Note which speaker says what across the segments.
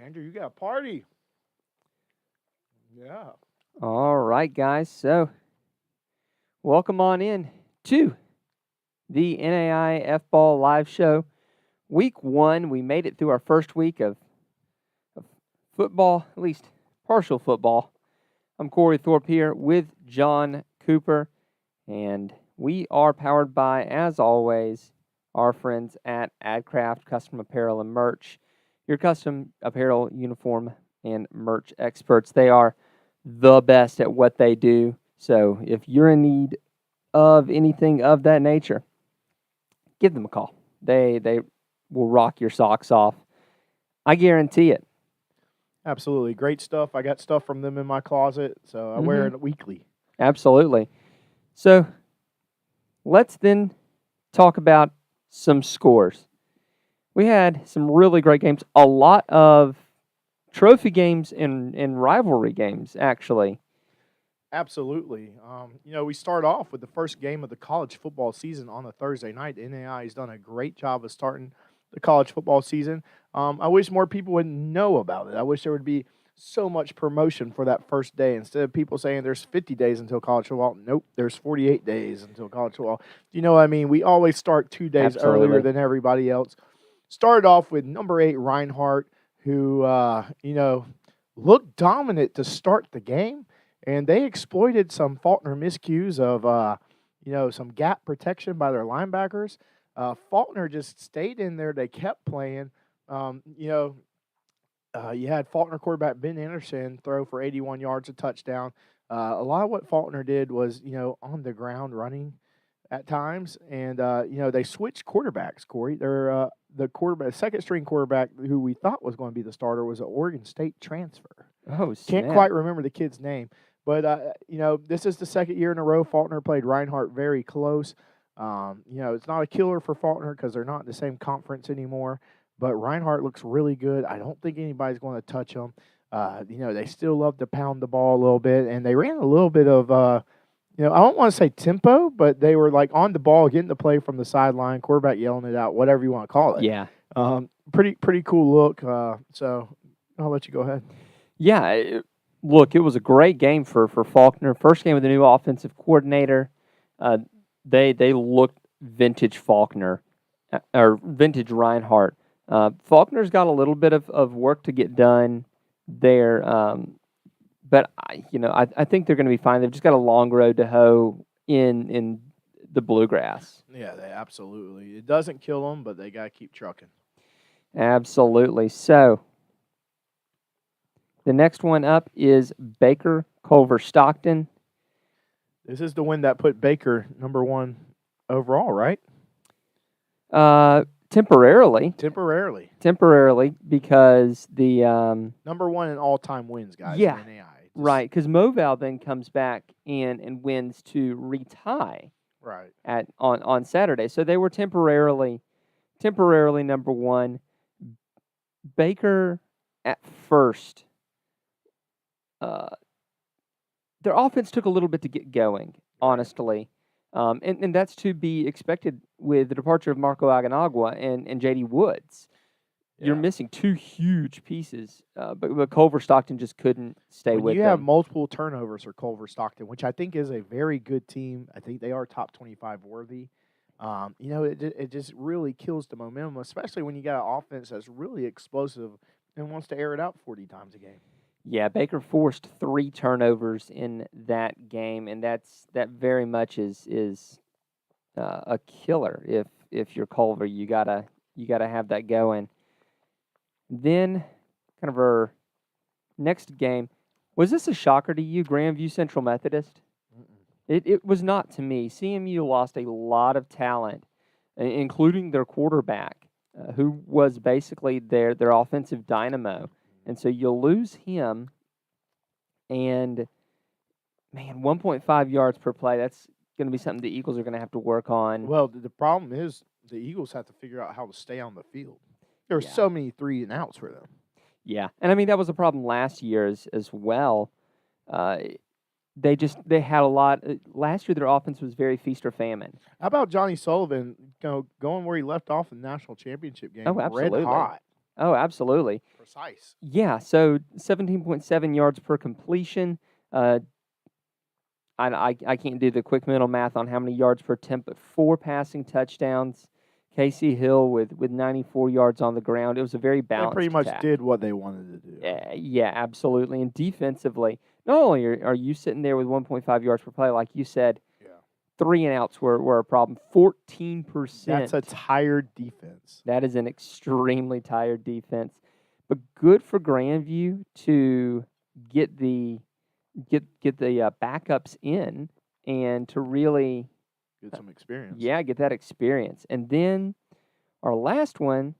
Speaker 1: Andrew, you got a party. Yeah.
Speaker 2: All right, guys. So, welcome on in to the NAIA-FBALL live show. Week 1, we made it through our first week of football, at least partial football. I'm Cory Thorpe here with John Cooper, and we are powered by, as always, our friends at AdCraft Custom Apparel and Merch, your custom apparel, uniform, and merch experts. They are the best at what they do. So if you're in need of anything of that nature, give them a call. They will rock your socks off. I guarantee it.
Speaker 1: Absolutely. Great stuff. I got stuff from them in my closet, so I wear it weekly.
Speaker 2: Absolutely. So let's then talk about some scores. We had some really great games, a lot of trophy games and rivalry games, actually.
Speaker 1: Absolutely. We start off with the first game of the college football season on a Thursday night. The NAIA has done a great job of starting the college football season. I wish more people would know about it. I wish there would be so much promotion for that first day. Instead of people saying there's 50 days until college football, nope, there's 48 days until college football. You know what I mean? We always start 2 days earlier than everybody else. Started off with number 8, Reinhardt, who, looked dominant to start the game. And they exploited some Faulkner miscues of, some gap protection by their linebackers. Faulkner just stayed in there. They kept playing. You had Faulkner quarterback Ben Anderson throw for 81 yards, a touchdown. A lot of what Faulkner did was, on the ground running at times. And, they switched quarterbacks, Cory. They're the second-string quarterback who we thought was going to be the starter was an Oregon State transfer.
Speaker 2: Oh, snap.
Speaker 1: Can't quite remember the kid's name. But, this is the second year in a row Faulkner played Reinhardt very close. It's not a killer for Faulkner because they're not in the same conference anymore. But Reinhardt looks really good. I don't think anybody's going to touch him. They still love to pound the ball a little bit. And they ran a little bit of, I don't want to say tempo, but they were like on the ball, getting the play from the sideline, quarterback yelling it out, whatever you want to call it.
Speaker 2: Yeah.
Speaker 1: Pretty cool look. So I'll let you go ahead.
Speaker 2: Yeah. Look, it was a great game for Faulkner. First game with the new offensive coordinator. They looked vintage Faulkner, or vintage Reinhardt. Faulkner's got a little bit of work to get done there, but I think they're going to be fine. They've just got a long road to hoe in the bluegrass.
Speaker 1: Yeah, they absolutely. It doesn't kill them, but they got to keep trucking.
Speaker 2: Absolutely. So the next one up is Baker, Culver, Stockton.
Speaker 1: This is the win that put Baker number 1 overall, right?
Speaker 2: Temporarily, because the
Speaker 1: number 1 in all-time wins, guys.
Speaker 2: Yeah,
Speaker 1: in NAIA.
Speaker 2: Right. Because Moval then comes back in and wins to retie.
Speaker 1: Right.
Speaker 2: On Saturday, so they were temporarily number 1. Baker at first. Their offense took a little bit to get going, honestly. And that's to be expected with the departure of Marco Aganagua and J.D. Woods. Yeah. You're missing 2 huge pieces, but Culver Stockton just couldn't stay with them.
Speaker 1: You have multiple turnovers for Culver Stockton, which I think is a very good team. I think they are top 25 worthy. It just really kills the momentum, especially when you got an offense that's really explosive and wants to air it out 40 times a game.
Speaker 2: Yeah, Baker forced 3 turnovers in that game, and that very much is a killer. If you're Culver, you gotta have that going. Then, kind of our next game, was this a shocker to you, Grandview Central Methodist? It was not to me. CMU lost a lot of talent, including their quarterback, who was basically their offensive dynamo. And so you'll lose him, and, man, 1.5 yards per play, that's going to be something the Eagles are going to have to work on.
Speaker 1: Well, the problem is the Eagles have to figure out how to stay on the field. There were so many 3-and-outs for them.
Speaker 2: Yeah, and, I mean, that was a problem last year as well. They had a lot. Last year, their offense was very feast or famine.
Speaker 1: How about Johnny Sullivan, going where he left off in the national championship game?
Speaker 2: Oh, absolutely.
Speaker 1: Red hot.
Speaker 2: Oh, absolutely.
Speaker 1: Precise.
Speaker 2: Yeah, so 17.7 yards per completion. I can't do the quick mental math on how many yards per attempt, but 4 passing touchdowns. Casey Hill with 94 yards on the ground. It was a very balanced
Speaker 1: They pretty much
Speaker 2: attack.
Speaker 1: did what they wanted to do.
Speaker 2: Yeah, absolutely. And defensively, not only are you sitting there with 1.5 yards per play, like you said, 3 and outs were a problem. 14%.
Speaker 1: That's a tired defense.
Speaker 2: That is an extremely tired defense. But good for Grandview to get the backups in and to really
Speaker 1: get some experience.
Speaker 2: Yeah, get that experience. And then our last one,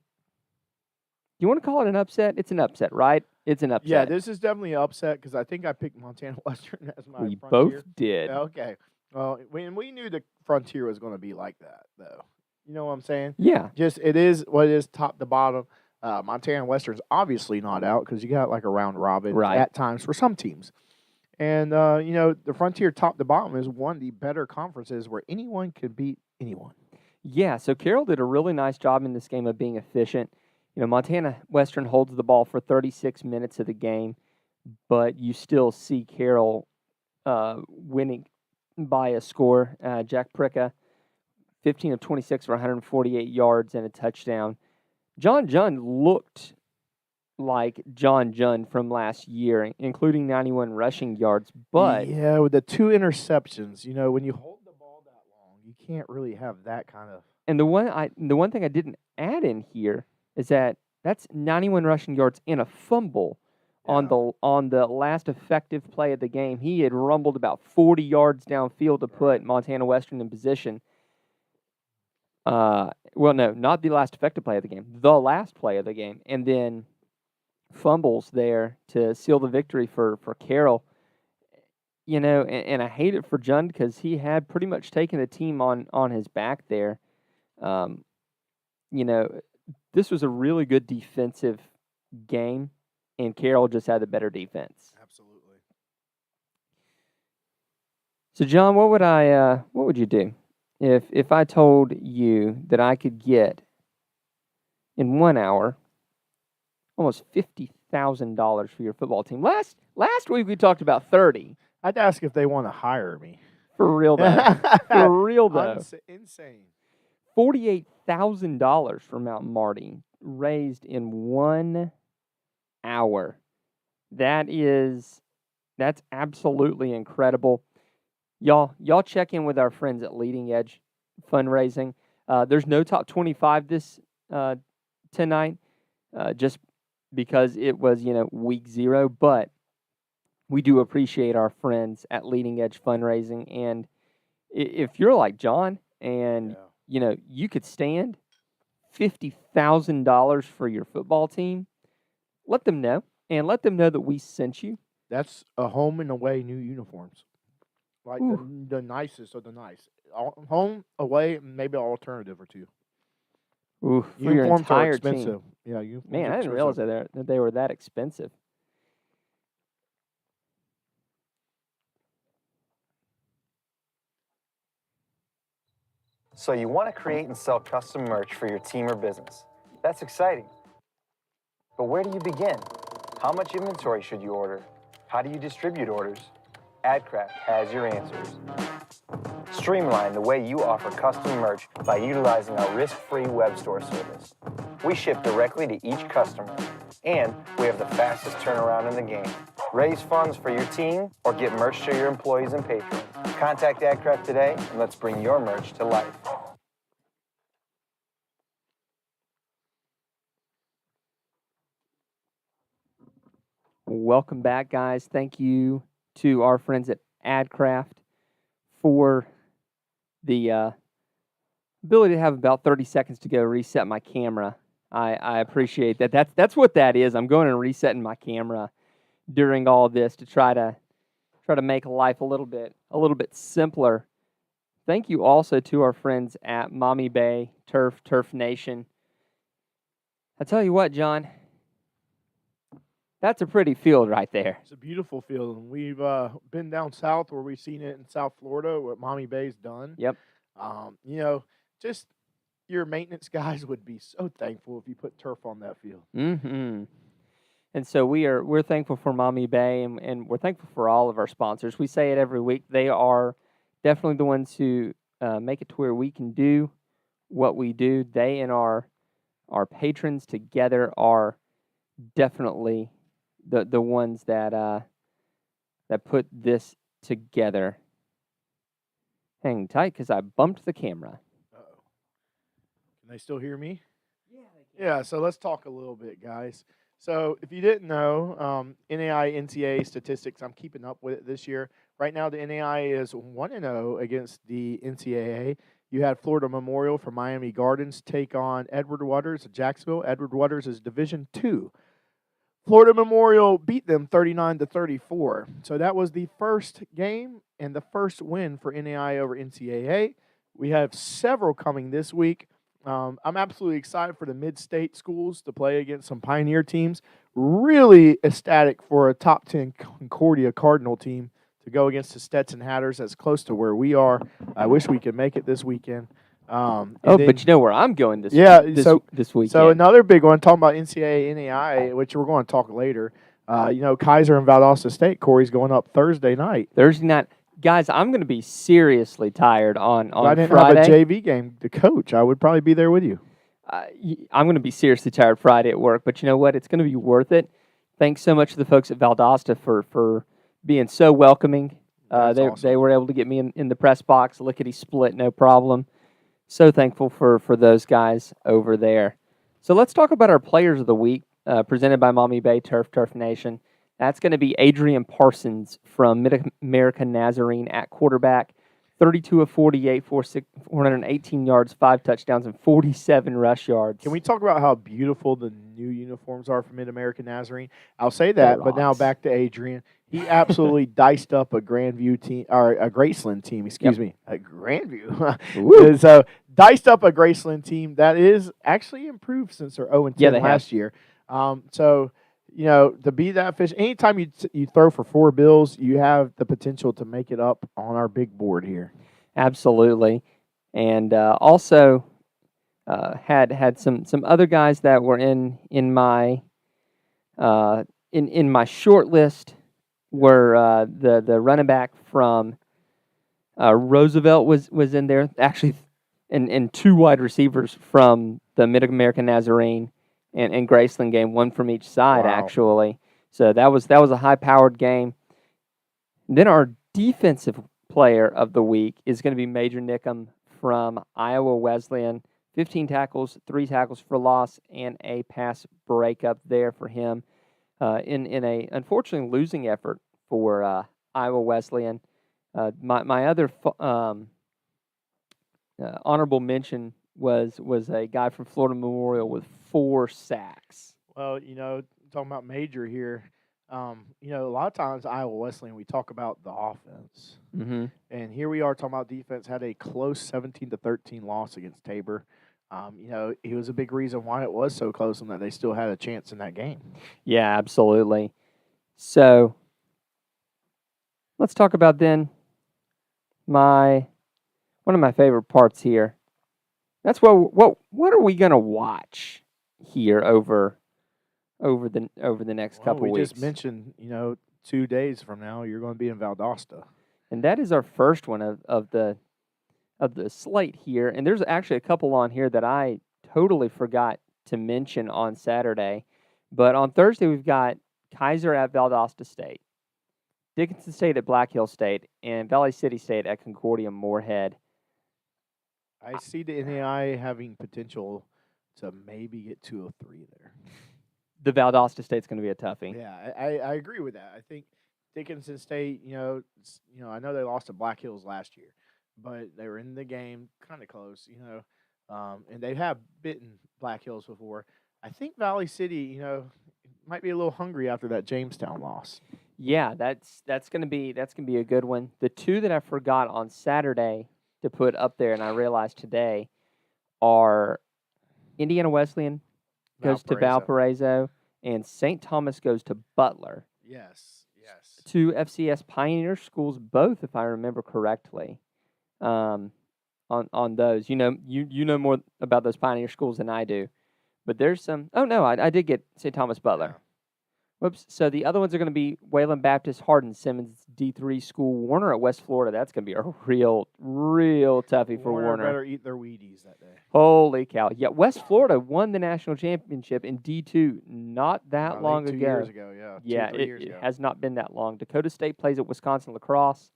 Speaker 2: you want to call it an upset? It's an upset, right? It's an upset.
Speaker 1: Yeah, this is definitely an upset because I think I picked Montana Western as my
Speaker 2: We
Speaker 1: Frontier.
Speaker 2: both did.
Speaker 1: Okay. Well, we knew the Frontier was going to be like that, though. You know what I'm saying?
Speaker 2: Yeah.
Speaker 1: Just it is what it is, top to bottom. Montana Western's obviously not out because you got like a round robin at times for some teams. And, the Frontier top to bottom is one of the better conferences where anyone could beat anyone.
Speaker 2: Yeah, so Carroll did a really nice job in this game of being efficient. Montana Western holds the ball for 36 minutes of the game, but you still see Carroll winning by a score. Jack Pricka, 15 of 26 for 148 yards and a touchdown. John looked like John from last year, including 91 rushing yards. But
Speaker 1: yeah, with the 2 interceptions, when you hold the ball that long, you can't really have that kind of.
Speaker 2: And the one thing I didn't add in here is that's 91 rushing yards and a fumble on the last effective play of the game. He had rumbled about 40 yards downfield to put Montana Western in position. Well, no, not the last effective play of the game. The last play of the game. And then fumbles there to seal the victory for Carroll. And I hate it for John because he had pretty much taken the team on his back there. This was a really good defensive game, and Carroll just had the better defense.
Speaker 1: Absolutely.
Speaker 2: So, John, what would you do if I told you that I could get in 1 hour almost $50,000 for your football team? Last week we talked about 30.
Speaker 1: I'd ask if they want to hire me.
Speaker 2: For real though. For real though.
Speaker 1: Insane.
Speaker 2: $48,000 for Mount Marty raised in 1 hour. That's absolutely incredible. Y'all check in with our friends at Leading Edge Fundraising. There's no top 25 this tonight, just because it was week 0. But we do appreciate our friends at Leading Edge Fundraising, and if you're like John and you could stand $50,000 for your football team, let them know, and let them know that we sent you.
Speaker 1: That's a home and away new uniforms. Like the nicest of the nice. Home, away, maybe an alternative or two.
Speaker 2: Ooh, for your entire
Speaker 1: expensive.
Speaker 2: team.
Speaker 1: Yeah, uniforms.
Speaker 2: Man, I didn't realize that they were that expensive.
Speaker 3: So you want to create and sell custom merch for your team or business. That's exciting. But where do you begin? How much inventory should you order? How do you distribute orders? AdCraft has your answers. Streamline the way you offer custom merch by utilizing our risk-free web store service. We ship directly to each customer, and we have the fastest turnaround in the game. Raise funds for your team or get merch to your employees and patrons. Contact AdCraft today, and let's bring your merch to life.
Speaker 2: Welcome back, guys. Thank you to our friends at AdCraft for the ability to have about 30 seconds to go reset my camera. I appreciate that. That's what that is. I'm going and resetting my camera during all of this to try to make life a little bit simpler. Thank you also to our friends at Mommy Bay Turf Nation. I tell you what, John, that's a pretty field right there.
Speaker 1: It's a beautiful field, and we've been down south where we've seen it in South Florida, what Mommy Bay's done.
Speaker 2: Yep.
Speaker 1: Just your maintenance guys would be so thankful if you put turf on that field.
Speaker 2: Mm-hmm. And so we're thankful for Mommy Bay, and we're thankful for all of our sponsors. We say it every week. They are definitely the ones who make it to where we can do what we do. They and our patrons together are definitely the ones that put this together. Hang tight, because I bumped the camera.
Speaker 1: Uh-oh. Can they still hear me?
Speaker 2: Yeah, they can.
Speaker 1: Yeah, so let's talk a little bit, guys. So if you didn't know, NAIA-NCAA statistics, I'm keeping up with it this year. Right now, the NAIA is 1-0 against the NCAA. You had Florida Memorial from Miami Gardens take on Edward Waters of Jacksonville. Edward Waters is Division II. Florida Memorial beat them 39-34. So that was the first game and the first win for NAIA over NCAA. We have several coming this week. I'm absolutely excited for the mid-state schools to play against some Pioneer teams. Really ecstatic for a top 10 Concordia Cardinal team to go against the Stetson Hatters. That's close to where we are. I wish we could make it this weekend.
Speaker 2: But you know where I'm going this weekend.
Speaker 1: So another big one, talking about NCAA, NAIA, which we're going to talk later. Kaiser and Valdosta State. Corey's going up Thursday night.
Speaker 2: Thursday night. Guys, I'm going to be seriously tired on Friday. If I didn't
Speaker 1: have a JV game to coach, I would probably be there with you.
Speaker 2: I'm going to be seriously tired Friday at work, but you know what? It's going to be worth it. Thanks so much to the folks at Valdosta for being so welcoming.
Speaker 1: Awesome.
Speaker 2: They were able to get me in the press box, lickety-split, no problem. So thankful for those guys over there. So let's talk about our players of the week, presented by Mommy Bay Turf Nation. That's going to be Adrian Parsons from Mid-America Nazarene at quarterback. 32 of 48, 418 yards, 5 touchdowns, and 47 rush yards.
Speaker 1: Can we talk about how beautiful the new uniforms are for Mid-America Nazarene? I'll say that, but now back to Adrian. He absolutely diced up a Grandview team, or a Graceland team, a Grandview. So, diced up a Graceland team that is actually improved since their 0-10 last year. To be that fish, anytime you throw for 4 bills, you have the potential to make it up on our big board here.
Speaker 2: Absolutely. And also had some other guys that were in my short list were the running back from Roosevelt was in there, actually, and 2 wide receivers from the Mid-American Nazarene and Graceland game, one from each side, actually. So that was a high-powered game. And then our defensive player of the week is going to be Major Nickum from Iowa Wesleyan. 15 tackles, 3 tackles for loss, and a pass breakup there for him in a unfortunately losing effort for Iowa Wesleyan. My other honorable mention was a guy from Florida Memorial with 4 sacks.
Speaker 1: Well, talking about Major here, a lot of times Iowa Wesleyan, we talk about the offense.
Speaker 2: Mm-hmm.
Speaker 1: And here we are talking about defense, had a close 17-13 loss against Tabor. He was a big reason why it was so close and that they still had a chance in that game.
Speaker 2: Yeah, absolutely. So let's talk about then one of my favorite parts here. That's what are we going to watch here over the next couple weeks?
Speaker 1: We just mentioned, 2 days from now you're going to be in Valdosta.
Speaker 2: And that is our first one of the slate here. And there's actually a couple on here that I totally forgot to mention on Saturday. But on Thursday we've got Kaiser at Valdosta State, Dickinson State at Black Hill State, and Valley City State at Concordia Moorhead.
Speaker 1: I see the NAI having potential to maybe get 2 or 3 there.
Speaker 2: The Valdosta State's going to be a toughie.
Speaker 1: Yeah, I agree with that. I think Dickinson State, I know they lost to Black Hills last year, but they were in the game kind of close, and they have bitten Black Hills before. I think Valley City, might be a little hungry after that Jamestown loss.
Speaker 2: Yeah, that's going to be a good one. The 2 that I forgot on Saturday to put up there, and I realized today, are Indiana Wesleyan goes to Valparaiso, and St. Thomas goes to Butler.
Speaker 1: Yes.
Speaker 2: 2 FCS Pioneer schools, both, if I remember correctly. on those. You know more about those Pioneer schools than I do. But there's some. Oh no, I did get St. Thomas Butler.
Speaker 1: Yeah.
Speaker 2: Whoops. So the other ones are going to be Wayland Baptist, Hardin Simmons, D3 school, Warner at West Florida. That's going to be a real toughie for Warner.
Speaker 1: better eat their Wheaties that day.
Speaker 2: Holy cow! Yeah, West Florida won the national championship in D2 not that long ago.
Speaker 1: 2 years ago, yeah.
Speaker 2: Yeah,
Speaker 1: 2-3 years
Speaker 2: it
Speaker 1: ago.
Speaker 2: has not been that long. Dakota State plays at Wisconsin Lacrosse.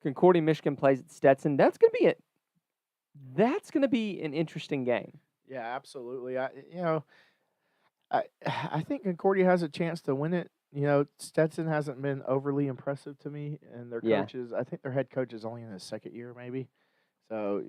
Speaker 2: Concordia, Michigan plays at Stetson. That's going to be an interesting game.
Speaker 1: Yeah, absolutely. I think Concordia has a chance to win it. Stetson hasn't been overly impressive to me, and their
Speaker 2: Yeah.
Speaker 1: coaches. I think their head coach is only in his second year, maybe. So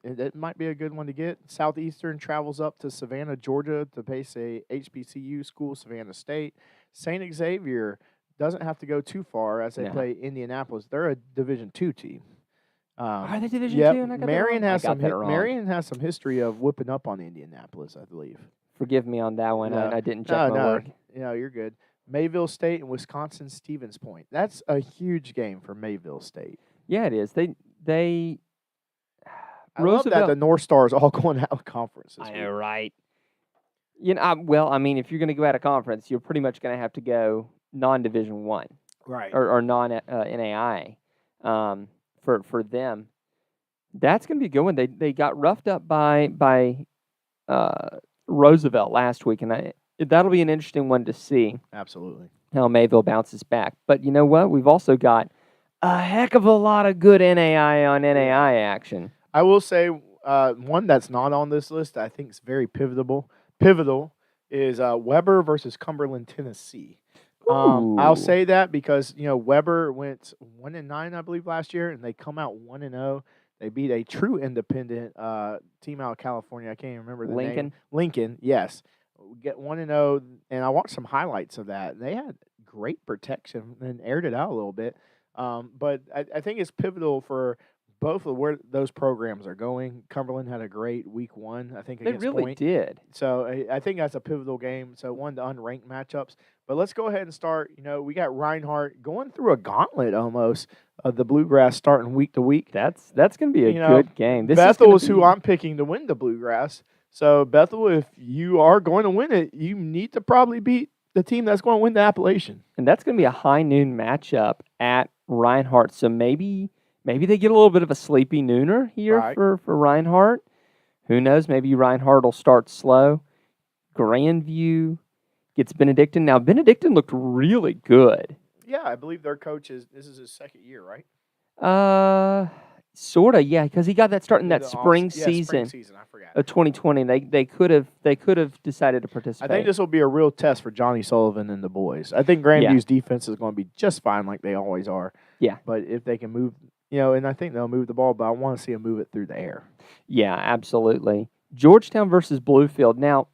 Speaker 1: it might be a good one to get. Southeastern travels up to Savannah, Georgia, to face a HBCU school, Savannah State. St. Xavier doesn't have to go too far as they
Speaker 2: No.
Speaker 1: play Indianapolis. They're a Division II team.
Speaker 2: Are they Division
Speaker 1: Yep.
Speaker 2: II? And I got that
Speaker 1: Marion
Speaker 2: wrong?
Speaker 1: has
Speaker 2: I got
Speaker 1: some.
Speaker 2: that wrong.
Speaker 1: Marion has some history of whipping up on Indianapolis, I believe.
Speaker 2: Forgive me on that one.
Speaker 1: Yeah.
Speaker 2: I didn't check my work.
Speaker 1: You're good. Mayville State and Wisconsin Stevens Point. That's a huge game for Mayville State.
Speaker 2: Yeah, it is. They
Speaker 1: I love that the North Stars all going out of conference this
Speaker 2: I
Speaker 1: week.
Speaker 2: know, right? If you're going to go out of conference, you're pretty much going to have to go non-Division I.
Speaker 1: Right.
Speaker 2: Or non-NAIA for them. That's going to be a good one. They got roughed up by Roosevelt last week, and that'll be an interesting one to see
Speaker 1: Absolutely.
Speaker 2: how Mayville bounces back. But you know what? We've also got a heck of a lot of good NAIA on NAIA action.
Speaker 1: I will say one that's not on this list that I think is very pivotal is Weber versus Cumberland, Tennessee. I'll say that because Weber went 1-9, I believe, last year, and they come out 1-0. They beat a true independent team out of California. I can't even remember the name. Lincoln, yes. Get 1-0, and I watched some highlights of that. They had great protection and aired it out a little bit. But I think it's pivotal for both of where those programs are going. Cumberland had a great week one, I think, against
Speaker 2: They really
Speaker 1: Point.
Speaker 2: did.
Speaker 1: So I think that's a pivotal game. So one of the unranked matchups. But let's go ahead and start. We got Reinhardt going through a gauntlet almost of the Bluegrass starting week to week.
Speaker 2: That's going to be a good game.
Speaker 1: Bethel is who I'm picking to win the Bluegrass. So Bethel, if you are going to win it, you need to probably beat the team that's going to win the Appalachian.
Speaker 2: And that's going to be a high noon matchup at Reinhardt. So maybe they get a little bit of a sleepy nooner here for Reinhardt. Who knows? Maybe Reinhardt will start slow. Grandview gets Benedictine. Now, Benedictine looked really good.
Speaker 1: Yeah, I believe their coach this is his second year, right?
Speaker 2: Sort of, yeah, because he got that start in that spring
Speaker 1: season. I forgot.
Speaker 2: Of 2020. They could have decided to participate.
Speaker 1: I think this will be a real test for Johnny Sullivan and the boys. I think Grandview's defense is going to be just fine, like they always are.
Speaker 2: Yeah,
Speaker 1: but if they can move, and I think they'll move the ball, but I want to see them move it through the air.
Speaker 2: Yeah, absolutely. Georgetown versus Bluefield. Now,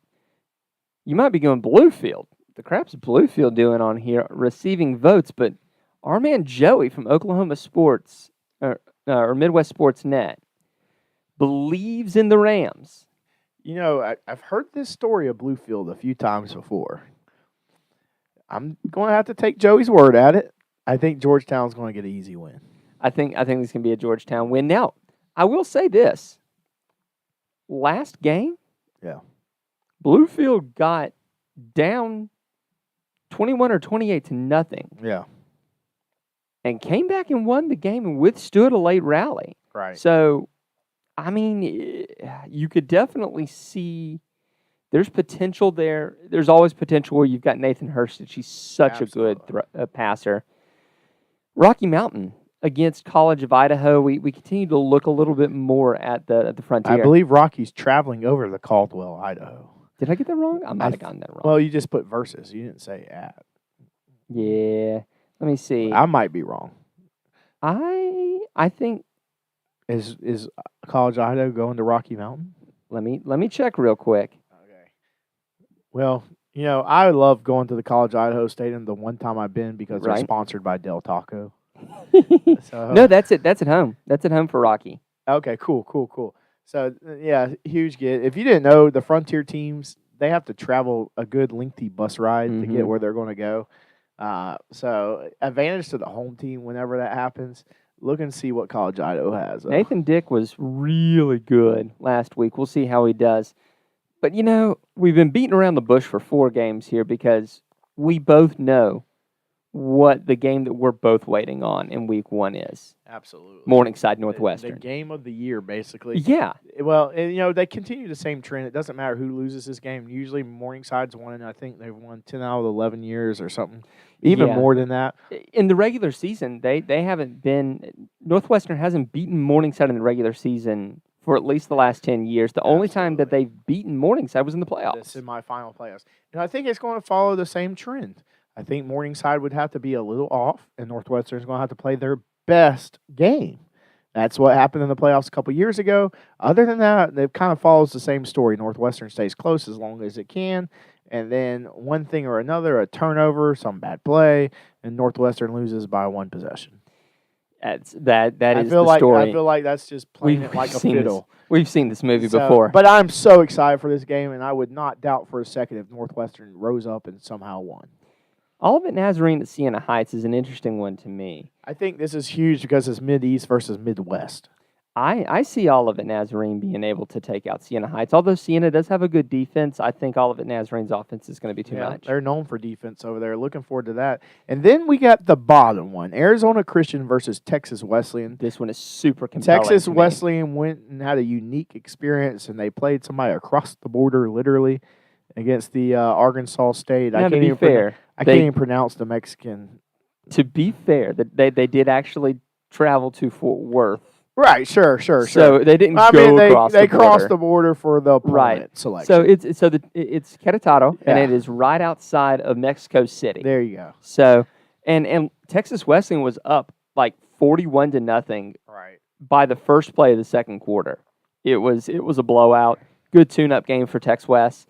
Speaker 2: you might be going Bluefield. The crap's Bluefield doing on here, receiving votes, but our man Joey from Oklahoma Sports or Midwest Sports Net believes in the Rams.
Speaker 1: I've heard this story of Bluefield a few times before. I'm going to have to take Joey's word at it. I think Georgetown's going to get an easy win.
Speaker 2: I think this can be a Georgetown win. Now, I will say this. Last game, Bluefield got down 21 or 28 to nothing.
Speaker 1: Yeah.
Speaker 2: And came back and won the game and withstood a late rally.
Speaker 1: Right.
Speaker 2: So, I mean, you could definitely see there's potential there. There's always potential where you've got Nathan Hurstich. He's such a good passer. Rocky Mountain against College of Idaho. We continue to look a little bit more at the frontier.
Speaker 1: I believe Rocky's traveling over to Caldwell, Idaho.
Speaker 2: Did I get that wrong? I might have gotten that wrong.
Speaker 1: Well, you just put versus. You didn't say at.
Speaker 2: Yeah. Let me see.
Speaker 1: I might be wrong.
Speaker 2: I think
Speaker 1: is College of Idaho going to Rocky Mountain?
Speaker 2: Let me check real quick.
Speaker 1: Okay. Well, I love going to the College of Idaho Stadium the one time I've been because they're sponsored by Del Taco.
Speaker 2: No, that's it. That's at home. That's at home for Rocky.
Speaker 1: Okay, cool. So, yeah, huge get. If you didn't know, the Frontier teams, they have to travel a good lengthy bus ride to get where they're going to go. So, advantage to the home team whenever that happens. look and see what College Idaho has.
Speaker 2: Nathan Dick was really good last week. We'll see how he does. But, we've been beating around the bush for 4 games here because we both know what the game that we're both waiting on in week 1 is.
Speaker 1: Absolutely.
Speaker 2: Morningside Northwestern.
Speaker 1: The game of the year, basically.
Speaker 2: Yeah.
Speaker 1: Well, and, they continue the same trend. It doesn't matter who loses this game. Usually Morningside's won, I think they've won 10 out of 11 years or something. Even more than that.
Speaker 2: In the regular season, they haven't been – Northwestern hasn't beaten Morningside in the regular season for at least the last 10 years. The only time that they've beaten Morningside was in the playoffs.
Speaker 1: The semifinal playoffs. And I think it's going to follow the same trend. I think Morningside would have to be a little off, and Northwestern's going to have to play their best game. That's what happened in the playoffs a couple years ago. Other than that, it kind of follows the same story. Northwestern stays close as long as it can, and then one thing or another, a turnover, some bad play, and Northwestern loses by 1 possession.
Speaker 2: That is the story.
Speaker 1: I feel like that's just playing it like a fiddle.
Speaker 2: We've seen this movie before.
Speaker 1: But I'm so excited for this game, and I would not doubt for a second if Northwestern rose up and somehow won.
Speaker 2: Olivet Nazarene at Siena Heights is an interesting one to me.
Speaker 1: I think this is huge because it's Mid-East versus Midwest.
Speaker 2: I see Olivet Nazarene being able to take out Siena Heights. Although Siena does have a good defense, I think Olivet Nazarene's offense is going to be too much.
Speaker 1: They're known for defense over there. Looking forward to that. And then we got the bottom one, Arizona Christian versus Texas Wesleyan.
Speaker 2: This one is super compelling.
Speaker 1: Texas Wesleyan went and had a unique experience, and they played somebody across the border, literally, against the Arkansas State.
Speaker 2: Now, to be fair,
Speaker 1: I can't even pronounce the Mexican.
Speaker 2: To be fair, they did actually travel to Fort Worth.
Speaker 1: Right, sure.
Speaker 2: So they didn't across the border.
Speaker 1: They crossed the border for the opponent selection.
Speaker 2: So it's Querétaro, and it is right outside of Mexico City.
Speaker 1: There you go.
Speaker 2: So and Texas Wesleyan was up like 41-0 by the first play of the second quarter. It was a blowout. Good tune-up game for Tex West.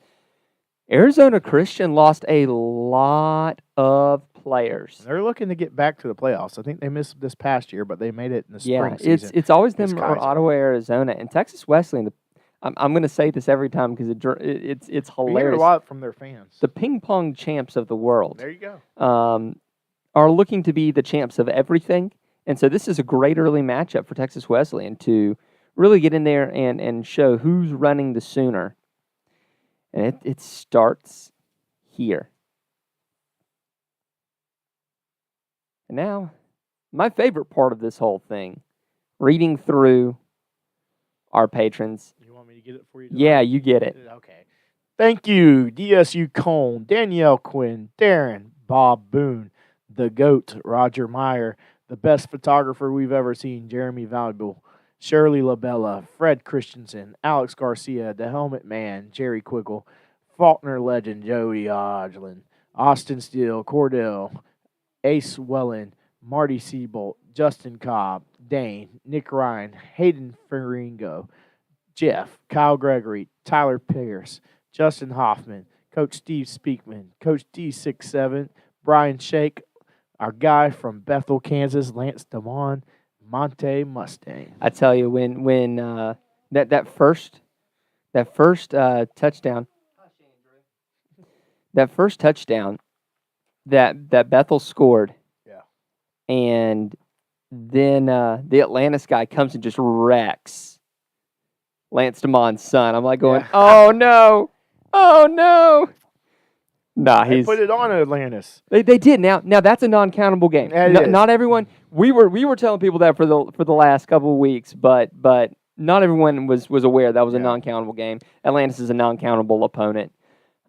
Speaker 2: Arizona Christian lost a lot of players.
Speaker 1: They're looking to get back to the playoffs. I think they missed this past year, but they made it in the spring season.
Speaker 2: It's always them or Ottawa, Arizona, and Texas Wesleyan. I'm going to say this every time because it's hilarious.
Speaker 1: We hear a lot from their fans.
Speaker 2: The ping pong champs of the world.
Speaker 1: There you go.
Speaker 2: Are looking to be the champs of everything, and so this is a great early matchup for Texas Wesleyan to really get in there and show who's running the Sooner. And it starts here. And now, my favorite part of this whole thing, reading through our patrons.
Speaker 1: You want me to get it for you?
Speaker 2: Yeah, you get it.
Speaker 1: Okay. Thank you, DSU Cone, Danielle Quinn, Darren, Bob Boone, the GOAT, Roger Meyer, the best photographer we've ever seen, Jeremy Valuable, Shirley LaBella, Fred Christensen, Alex Garcia, the Helmet Man, Jerry Quiggle, Faulkner legend, Joey Odglin, Austin Steele, Cordell, Ace Wellen, Marty Siebolt, Justin Cobb, Dane, Nick Ryan, Hayden Ferringo, Jeff, Kyle Gregory, Tyler Pierce, Justin Hoffman, Coach Steve Speakman, Coach D67, Brian Shake, our guy from Bethel, Kansas, Lance Damon, Monte Mustang.
Speaker 2: I tell you, when that first touchdown, that Bethel scored, and then the Atlantis guy comes and just wrecks Lance Damon's son. I'm like going, oh no. Nah,
Speaker 1: they put it on Atlantis.
Speaker 2: They did. Now that's a non-countable game. Not everyone. We were telling people that for the last couple of weeks, but not everyone was aware that was a non-countable game. Atlantis is a non-countable opponent.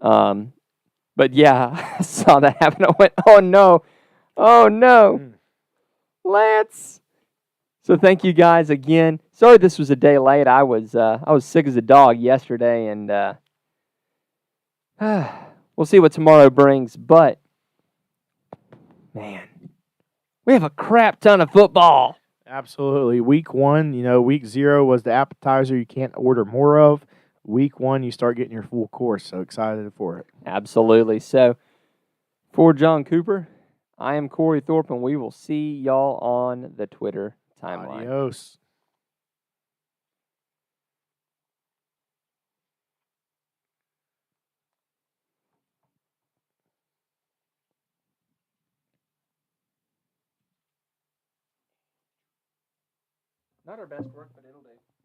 Speaker 2: But yeah, I saw that happen. I went, oh no, Lance. So thank you guys again. Sorry this was a day late. I was sick as a dog yesterday, and we'll see what tomorrow brings. But man, we have a crap ton of football.
Speaker 1: Absolutely. Week 1, week 0 was the appetizer you can't order more of. Week 1, you start getting your full course. So excited for it.
Speaker 2: Absolutely. So for John Cooper, I am Corey Thorpe, and we will see y'all on the Twitter timeline.
Speaker 1: Adios.
Speaker 2: Not our best work, but it'll do.